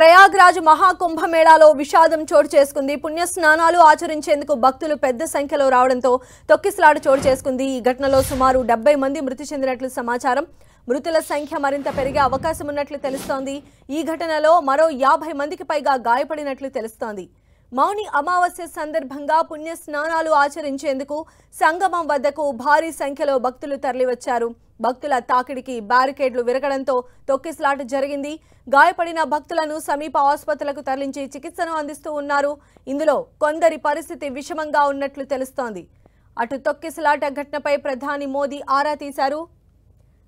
ప్రయాగ్రాజ్ మహాకుంభమేళాలో విషాదం చోటు చేసుకుంది. పుణ్య స్నానాలు ఆచరించేందుకు భక్తులు పెద్ద సంఖ్యలో రావడంతో తొక్కిసలాట చోటు చేసుకుంది. ఈ ఘటనలో సుమారు 70 మంది మృతి చెందినట్లు సమాచారం. మృతుల సంఖ్య మరింత పెరిగే అవకాశం ఉన్నట్లు తెలుస్తోంది. ఈ ఘటనలో మరో 50 మందికి పైగా గాయపడినట్లు తెలుస్తోంది. మౌని అమావాస్య సందర్భంగా పుణ్య స్నానాలు ఆచరించేందుకు సంగమం వద్దకు భారీ సంఖ్యలో భక్తులు తరలివచ్చారు. భక్తుల తాకిడికి బ్యారికేడ్లు విరగడంతో తొక్కిసలాట జరిగింది. గాయపడిన భక్తులను సమీప ఆసుపత్రులకు తరలించి చికిత్సను అందిస్తూ ఉన్నారు. ఇందులో కొందరి పరిస్థితి విషమంగా ఉన్నట్లు తెలుస్తోంది. అటు తొక్కిసలాట ఘటనపై ప్రధాని మోదీ ఆరా తీశారు.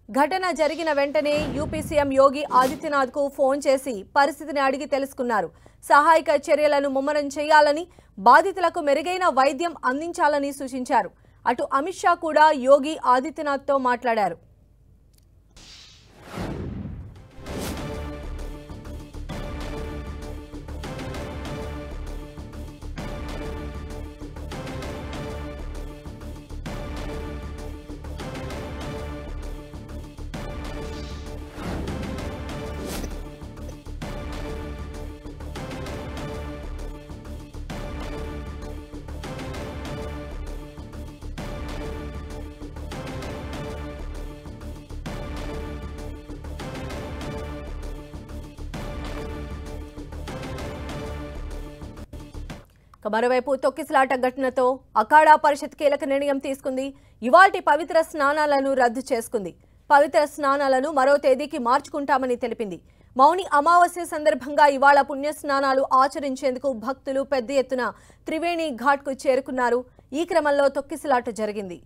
ఘటన జరిగిన వెంటనే యూపీ సీఎం యోగి ఆదిత్యనాథ్కు ఫోన్ చేసి పరిస్థితిని అడిగి తెలుసుకున్నారు. సహాయక చర్యలను ముమ్మరం చేయాలని, బాధితులకు మెరుగైన వైద్యం అందించాలని సూచించారు. అటు అమిత్ షా కూడా యోగి ఆదిత్యనాథ్తో మాట్లాడారు. మరోవైపు తొక్కిసలాట ఘటనతో అఖాడా పరిషత్ కీలక నిర్ణయం తీసుకుంది. ఇవాల్టి పవిత్ర స్నానాలను రద్దు చేసుకుంది. పవిత్ర స్నానాలను మరో తేదీకి మార్చుకుంటామని తెలిపింది. మౌని అమావాస్య సందర్భంగా ఇవాళ పుణ్య స్నానాలు ఆచరించేందుకు భక్తులు పెద్ద ఎత్తున త్రివేణి ఘాట్కు చేరుకున్నారు. ఈ క్రమంలో తొక్కిసలాట జరిగింది.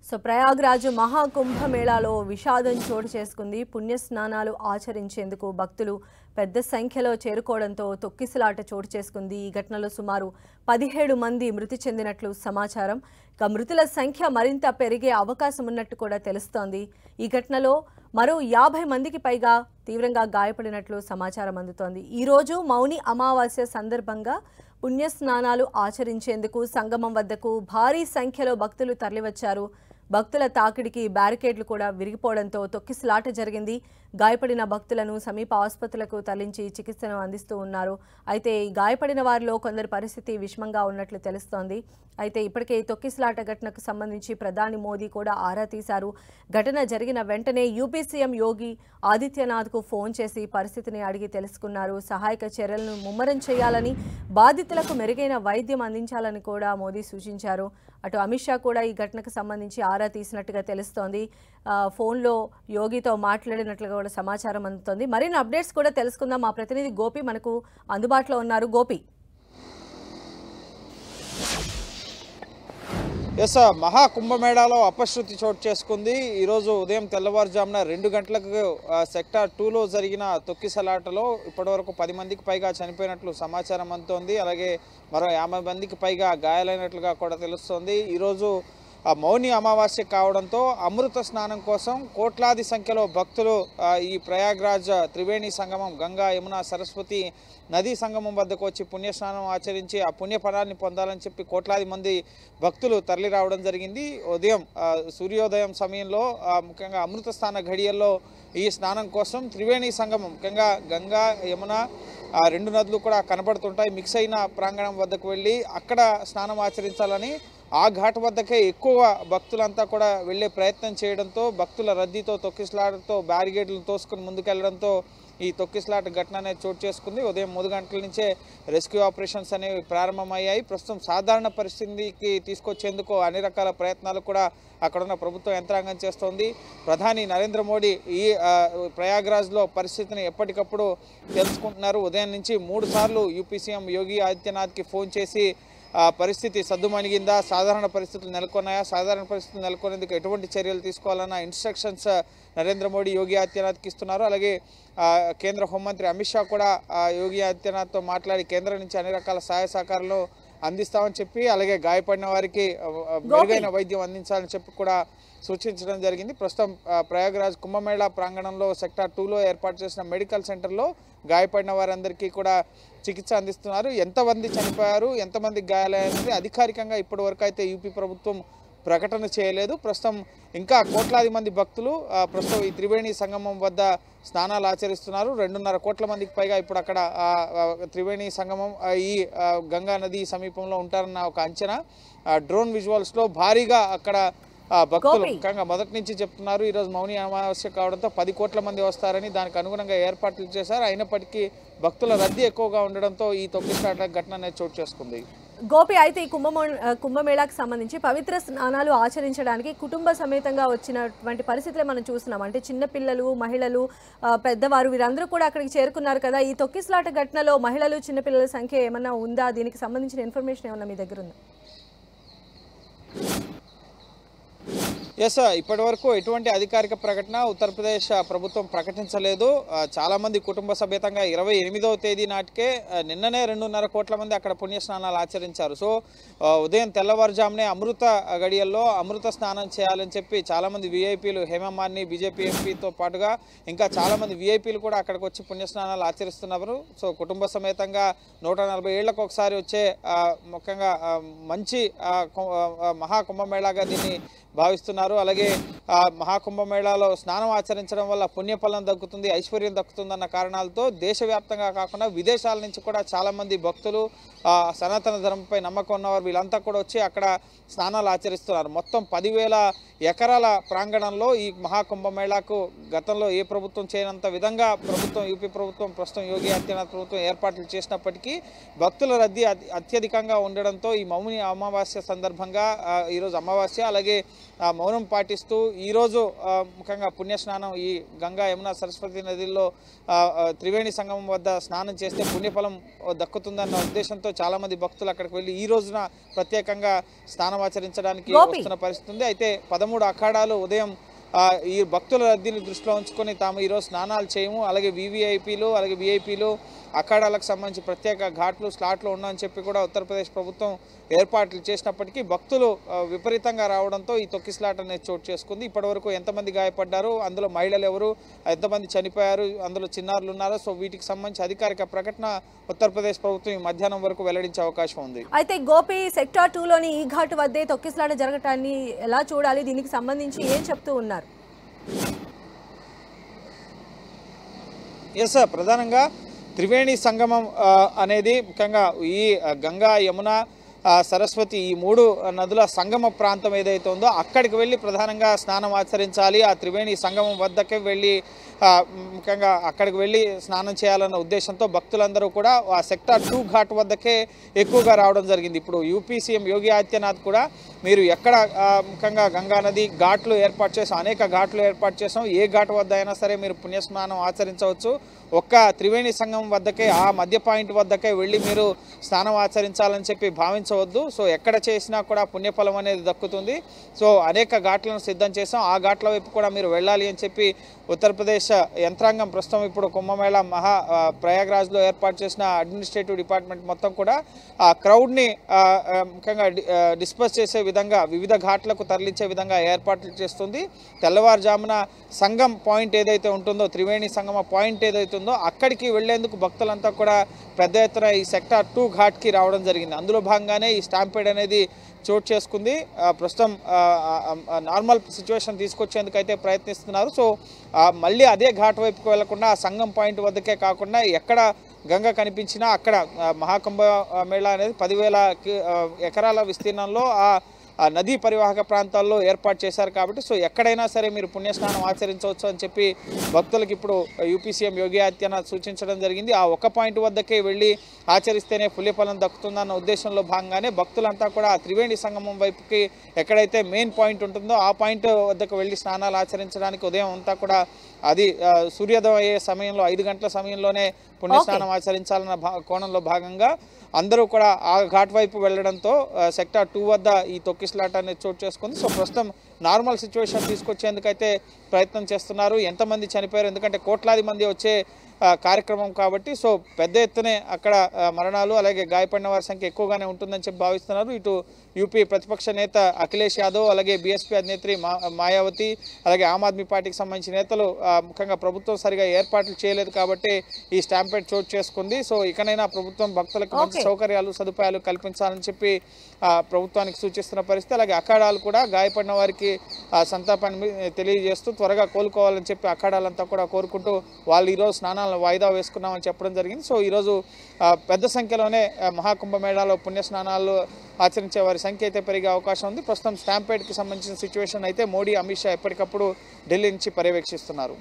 సో ప్రయాగ్రాజ్ మహాకుంభమేళాలో విషాదం చోటు చేసుకుంది. పుణ్య స్నానాలు ఆచరించేందుకు భక్తులు పెద్ద సంఖ్యలో చేరుకోవడంతో తొక్కిసలాట చోటు చేసుకుంది. ఈ ఘటనలో సుమారు 17 మంది మృతి చెందినట్లు సమాచారం. ఇక మృతుల సంఖ్య మరింత పెరిగే అవకాశం ఉన్నట్టు కూడా తెలుస్తోంది. ఈ ఘటనలో మరో 50 మందికి పైగా తీవ్రంగా గాయపడినట్లు సమాచారం అందుతోంది. ఈరోజు మౌని అమావాస్య సందర్భంగా పుణ్య స్నానాలు ఆచరించేందుకు సంగమం వద్దకు భారీ సంఖ్యలో భక్తులు తరలివచ్చారు. భక్తుల తాకిడికి బ్యారికేడ్లు కూడా విరిగిపోవడంతో తొక్కిసలాట జరిగింది. గాయపడిన భక్తులను సమీప ఆసుపత్రులకు తరలించి చికిత్సను అందిస్తూ ఉన్నారు. అయితే ఈ గాయపడిన వారిలో కొందరి పరిస్థితి విషమంగా ఉన్నట్లు తెలుస్తోంది. అయితే ఇప్పటికే తొక్కిసలాట ఘటనకు సంబంధించి ప్రధాని మోదీ కూడా ఆరా తీశారు. ఘటన జరిగిన వెంటనే యూపీ సీఎం యోగి ఆదిత్యనాథ్కు ఫోన్ చేసి పరిస్థితిని అడిగి తెలుసుకున్నారు. సహాయక చర్యలను ముమ్మరం చేయాలని, బాధితులకు మెరుగైన వైద్యం అందించాలని కూడా మోదీ సూచించారు. అటు అమిత్ షా కూడా ఈ ఘటనకు సంబంధించి ఆరా తీసినట్టుగా తెలుస్తోంది. ఫోన్లో యోగితో మాట్లాడినట్లుగా కూడా సమాచారం అందుతోంది. మరిన్ని అప్డేట్స్ కూడా తెలుసుకుందాం. మా ప్రతినిధి గోపి మనకు అందుబాటులో ఉన్నారు. గోపి, ఎస్, మహాకుంభమేళాలో అపశృతి చోటు చేసుకుంది. ఈరోజు ఉదయం తెల్లవారుజామున 2 గంటలకు సెక్టార్ 2లో జరిగిన తొక్కిసలాటలో ఇప్పటివరకు 10 మందికి పైగా చనిపోయినట్లు సమాచారం అందుతోంది. అలాగే మరో 50 మందికి పైగా గాయాలైనట్లుగా కూడా తెలుస్తోంది. ఈరోజు మౌని అమావాస్య కావడంతో అమృత స్నానం కోసం కోట్లాది సంఖ్యలో భక్తులు ఈ ప్రయాగ్రాజ్ త్రివేణి సంగమం గంగా, యమున, సరస్వతి నదీ సంగమం వద్దకు వచ్చి పుణ్యస్నానం ఆచరించి ఆ పుణ్యఫలాన్ని పొందాలని చెప్పి కోట్లాది మంది భక్తులు తరలి రావడం జరిగింది. ఉదయం సూర్యోదయం సమయంలో ముఖ్యంగా అమృత స్నాన ఘడియల్లో ఈ స్నానం కోసం త్రివేణి సంగమం ముఖ్యంగా గంగా, యమున 2 నదులు కూడా కనబడుతుంటాయి. మిక్స్ అయిన ప్రాంగణం వద్దకు వెళ్ళి అక్కడ స్నానం ఆచరించాలని ఆ ఘాట్ వద్దకే ఎక్కువ భక్తులంతా కూడా వెళ్ళే ప్రయత్నం చేయడంతో భక్తుల రద్దీతో తొక్కిసలాటతో బ్యారిగేడ్లను తోసుకుని ముందుకెళ్లడంతో ఈ తొక్కిసలాట ఘటన అనేది చోటు చేసుకుంది. ఉదయం 3 గంటల నుంచే రెస్క్యూ ఆపరేషన్స్ అనేవి ప్రారంభమయ్యాయి. ప్రస్తుతం సాధారణ పరిస్థితికి తీసుకొచ్చేందుకు అన్ని రకాల ప్రయత్నాలు కూడా అక్కడున్న ప్రభుత్వ యంత్రాంగం చేస్తోంది. ప్రధాని నరేంద్ర మోడీ ఈ ప్రయాగ్రాజ్లో పరిస్థితిని ఎప్పటికప్పుడు తెలుసుకుంటున్నారు. ఉదయం నుంచి 3 సార్లు యూపీ సీఎం యోగి ఆదిత్యనాథ్కి ఫోన్ చేసి పరిస్థితి సద్దుమణిగిందా, సాధారణ పరిస్థితులు నెలకొన్నాయా, సాధారణ పరిస్థితులు నెలకొనేందుకు ఎటువంటి చర్యలు తీసుకోవాలన్న ఇన్స్ట్రక్షన్స్ నరేంద్ర మోడీ యోగి ఆదిత్యనాథ్కి ఇస్తున్నారు. అలాగే కేంద్ర హోంమంత్రి అమిత్ షా కూడా యోగి ఆదిత్యనాథ్తో మాట్లాడి కేంద్రం నుంచి అన్ని రకాల సహాయ సహకారాలు అందిస్తామని చెప్పి, అలాగే గాయపడిన వారికి మెరుగైన వైద్యం అందించాలని చెప్పి కూడా సూచించడం జరిగింది. ప్రస్తుతం ప్రయాగ్రాజ్ కుంభమేళా ప్రాంగణంలో సెక్టార్ 2లో ఏర్పాటు చేసిన మెడికల్ సెంటర్లో గాయపడిన వారందరికీ కూడా చికిత్స అందిస్తున్నారు. ఎంతమంది చనిపోయారు, ఎంతమందికి గాయాలనేది అధికారికంగా ఇప్పటి వరకు అయితే యూపీ ప్రభుత్వం ప్రకటన చేయలేదు. ప్రస్తుతం ఇంకా కోట్లాది మంది భక్తులు ప్రస్తుతం ఈ త్రివేణి సంగమం వద్ద స్నానాలు ఆచరిస్తున్నారు. 2.5 కోట్ల మందికి పైగా ఇప్పుడు అక్కడ త్రివేణి సంగమం ఈ గంగా నది సమీపంలో ఉంటారన్న ఒక అంచనా. డ్రోన్ విజువల్స్లో భారీగా అక్కడ భక్తులు ముఖ్యంగా మొదటి నుంచి చెప్తున్నారు. ఈరోజు మౌని అమావాస్య కావడంతో 10 కోట్ల మంది వస్తారని దానికి అనుగుణంగా ఏర్పాట్లు చేశారు. అయినప్పటికీ భక్తుల రద్దీ ఎక్కువగా ఉండడంతో ఈ తొక్కిసలాట ఘటన అనేది చోటు చేసుకుంది. గోపి, అయితే ఈ కుంభమేళాకు సంబంధించి పవిత్ర స్నానాలు ఆచరించడానికి కుటుంబ సమేతంగా వచ్చినటువంటి పరిస్థితులే మనం చూస్తున్నాం. అంటే చిన్నపిల్లలు, మహిళలు, పెద్దవారు వీరందరూ కూడా అక్కడికి చేరుకున్నారు కదా. ఈ తొక్కిసలాట ఘటనలో మహిళలు, చిన్నపిల్లల సంఖ్య ఏమన్నా ఉందా? దీనికి సంబంధించిన ఇన్ఫర్మేషన్ ఏమన్నా మీ దగ్గర ఉందా? ఎస్, ఇప్పటి వరకు ఎటువంటి అధికారిక ప్రకటన ఉత్తరప్రదేశ్ ప్రభుత్వం ప్రకటించలేదు. చాలామంది కుటుంబ సమేతంగా 28వ తేదీ నాటికే నిన్ననే 2.5 కోట్ల మంది అక్కడ పుణ్యస్నానాలు ఆచరించారు. సో ఉదయం తెల్లవారుజామునే అమృత గడియల్లో అమృత స్నానం చేయాలని చెప్పి చాలామంది విఐపీలు, హేమమాలిని బీజేపీ ఎంపీతో పాటుగా ఇంకా చాలామంది విఐపీలు కూడా అక్కడికి వచ్చి పుణ్యస్నానాలు ఆచరిస్తున్నారు. సో కుటుంబ సమేతంగా 140 ఏళ్లకు ఒకసారి వచ్చే ముఖ్యంగా మంచి మహాకుంభమేళాగా దీన్ని భావిస్తున్నారు. అలాగే మహాకుంభమేళాలో స్నానం ఆచరించడం వల్ల పుణ్యఫలం దక్కుతుంది, ఐశ్వర్యం దక్కుతుందన్న కారణాలతో దేశవ్యాప్తంగా కాకుండా విదేశాల నుంచి కూడా చాలామంది భక్తులు, సనాతన ధర్మంపై నమ్మకం ఉన్నవారు వీళ్ళంతా కూడా వచ్చి అక్కడ స్నానాలు ఆచరిస్తున్నారు. మొత్తం 10,000 ఎకరాల ప్రాంగణంలో ఈ మహాకుంభమేళాకు గతంలో ఏ ప్రభుత్వం చేయనంత విధంగా యూపీ ప్రభుత్వం, ప్రస్తుతం యోగి ఆదిత్యనాథ్ ప్రభుత్వం ఏర్పాట్లు చేసినప్పటికీ భక్తుల రద్దీ అత్యధికంగా ఉండడంతో ఈ మౌని అమావాస్య సందర్భంగా ఈరోజు అమావాస్య, అలాగే మౌనం పాటిస్తూ ఈరోజు ముఖ్యంగా పుణ్యస్నానం ఈ గంగా, యమున, సరస్వతి నదిల్లో త్రివేణి సంగమం వద్ద స్నానం చేస్తే పుణ్యఫలం దక్కుతుందన్న ఉద్దేశంతో చాలామంది భక్తులు అక్కడికి వెళ్ళి ఈ రోజున ప్రత్యేకంగా స్నానం ఆచరించడానికి వస్తున్న పరిస్థితి ఉంది. అయితే 13 అఖాడాలు ఉదయం ఈ భక్తుల రద్దీని దృష్టిలో ఉంచుకొని తాము ఈరోజు స్నానాలు చేయము, అలాగే వివిఐపీలు, అలాగే విఐపీలు అఖాడాలకు సంబంధించి ప్రత్యేక ఘాట్లు, స్లాట్లు ఉన్నాయని చెప్పి కూడా ఉత్తరప్రదేశ్ ప్రభుత్వం ఏర్పాట్లు చేసినప్పటికీ భక్తులు విపరీతంగా రావడంతో ఈ తొక్కిసలాట అనేది చోటు చేసుకుంది. ఇప్పటివరకు ఎంతమంది గాయపడ్డారు, అందులో మహిళలు ఎవరు, ఎంతమంది చనిపోయారు, అందులో చిన్నారులు ఉన్నారో, సో వీటికి సంబంధించి అధికారిక ప్రకటన ఉత్తరప్రదేశ్ ప్రభుత్వం ఈ మధ్యాహ్నం వరకు వెల్లడించే అవకాశం ఉంది. అయితే గోపి, సెక్టార్ 2లోని ఈ ఘాటు వద్దే తొక్కిసలాట జరగటాన్ని ఎలా చూడాలి? దీనికి సంబంధించి ఏం చెప్తూ ఉన్నారు? ఎస్, ప్రధానంగా త్రివేణి సంగమం అనేది ముఖ్యంగా ఈ గంగా, యమున, సరస్వతి ఈ 3 నదుల సంగమ ప్రాంతం ఏదైతే ఉందో అక్కడికి వెళ్ళి ప్రధానంగా స్నానం ఆచరించాలి. ఆ త్రివేణి సంగమం వద్దకే వెళ్ళి ముఖ్యంగా అక్కడికి వెళ్ళి స్నానం చేయాలన్న ఉద్దేశంతో భక్తులందరూ కూడా ఆ సెక్టార్ 2 ఘాట్ వద్దకే ఎక్కువగా రావడం జరిగింది. ఇప్పుడు యూపీ సీఎం యోగి ఆదిత్యనాథ్ కూడా మీరు ఎక్కడ ముఖ్యంగా గంగా నది ఘాట్లు ఏర్పాటు చేసాం, అనేక ఘాట్లు ఏర్పాటు చేసాం, ఏ ఘాట్ వద్ద అయినా సరే మీరు పుణ్యస్నానం ఆచరించవచ్చు, ఒక్క త్రివేణి సంగమం వద్దకే, ఆ మధ్య పాయింట్ వద్దకే వెళ్ళి మీరు స్నానం ఆచరించాలని చెప్పి భావించవద్దు. సో ఎక్కడ చేసినా కూడా పుణ్యఫలం అనేది దక్కుతుంది. సో అనేక ఘాట్లను సిద్ధం చేసాం, ఆ ఘాట్ల వైపు కూడా మీరు వెళ్ళాలి అని చెప్పి ఉత్తరప్రదేశ్ యంత్రాంగం ప్రస్తుతం ఇప్పుడు కుంభమేళా ప్రయాగ్రాజ్లో ఏర్పాటు చేసిన అడ్మినిస్ట్రేటివ్ డిపార్ట్మెంట్ మొత్తం కూడా ఆ క్రౌడ్ని ముఖ్యంగా డిస్పర్స్ చేసే విధంగా వివిధ ఘాట్లకు తరలించే విధంగా ఏర్పాట్లు చేస్తుంది. తెల్లవారుజామున సంగం పాయింట్ ఏదైతే ఉంటుందో, త్రివేణి సంగమ పాయింట్ ఏదైతే ఉందో అక్కడికి వెళ్లేందుకు భక్తులంతా కూడా పెద్ద ఎత్తున ఈ సెక్టార్ 2 ఘాట్కి రావడం జరిగింది. అందులో భాగంగానే ఈ స్టాంపేడ్ అనేది చోటు చేసుకుంది. ప్రస్తుతం నార్మల్ సిచ్యువేషన్ తీసుకొచ్చేందుకు అయితే ప్రయత్నిస్తున్నారు. సో మళ్ళీ అదే ఘాట్ వైపుకు వెళ్లకుండా ఆ సంగం పాయింట్ వద్దకే కాకుండా ఎక్కడ గంగ కనిపించినా అక్కడ మహాకుంభ మేళా అనేది 10,000 ఎకరాల విస్తీర్ణంలో ఆ నదీ పరివాహక ప్రాంతాల్లో ఏర్పాటు చేశారు కాబట్టి సో ఎక్కడైనా సరే మీరు పుణ్యస్నానం ఆచరించవచ్చు అని చెప్పి భక్తులకు ఇప్పుడు యూపీ సీఎం యోగి ఆదిత్యనాథ్ సూచించడం జరిగింది. ఆ ఒక్క పాయింట్ వద్దకే వెళ్ళి ఆచరిస్తేనే పుణ్యఫలం దక్కుతుందన్న ఉద్దేశంలో భాగంగానే భక్తులంతా కూడా ఆ త్రివేణి సంగమం వైపుకి ఎక్కడైతే మెయిన్ పాయింట్ ఉంటుందో ఆ పాయింట్ వద్దకు వెళ్ళి స్నానాలు ఆచరించడానికి ఉదయం అంతా కూడా అది సూర్యోదయం అయ్యే సమయంలో 5 గంటల సమయంలోనే పుణ్యస్నానం ఆచరించాలన్న కోణంలో భాగంగా అందరూ కూడా ఆ ఘాట్ వైపు వెళ్లడంతో సెక్టార్ 2 వద్ద ఈ తొక్కిసలాట అనేది చోటు చేసుకుంది. సో ప్రస్తుతం నార్మల్ సిచ్యువేషన్ తీసుకొచ్చేందుకైతే ప్రయత్నం చేస్తున్నారు. ఎంతమంది చనిపోయారు, ఎందుకంటే కోట్లాది మంది వచ్చే కార్యక్రమం కాబట్టి సో పెద్ద ఎత్తునే అక్కడ మరణాలు అలాగే గాయపడిన వారి సంఖ్య ఎక్కువగానే ఉంటుందని చెప్పి భావిస్తున్నారు. ఇటు యూపీ ప్రతిపక్ష నేత అఖిలేష్ యాదవ్ అలాగే బీఎస్పీ అధినేత్రి మాయావతి అలాగే ఆమ్ ఆద్మీ పార్టీకి సంబంధించిన నేతలు ముఖ్యంగా ప్రభుత్వం సరిగా ఏర్పాట్లు చేయలేదు కాబట్టి ఈ స్టాంపేడ్ చోటు చేసుకుంది. సో ఇకనైనా ప్రభుత్వం భక్తులకు మంచి సౌకర్యాలు సదుపాయాలు కల్పించాలని చెప్పి ప్రభుత్వానికి సూచిస్తున్న పరిస్థితి. అలాగే అఖాడాలు కూడా గాయపడిన వారికి సంతాపాన్ని తెలియజేస్తూ త్వరగా కోలుకోవాలని చెప్పి అఖాడాలంతా కూడా కోరుకుంటూ వాళ్ళు ఈరోజు స్నానాలను వాయిదా వేసుకున్నామని చెప్పడం జరిగింది. సో ఈరోజు పెద్ద సంఖ్యలోనే మహాకుంభమేళాలో పుణ్య స్నానాలు ఆచరించే వారి సంఖ్య అయితే పెరిగే అవకాశం ఉంది. ప్రస్తుతం స్టాంపేడ్కి సంబంధించిన సిచ్యువేషన్ అయితే మోడీ అమిత్ షా ఎప్పటికప్పుడు ఢిల్లీ నుంచి పర్యవేక్షిస్తున్నారు.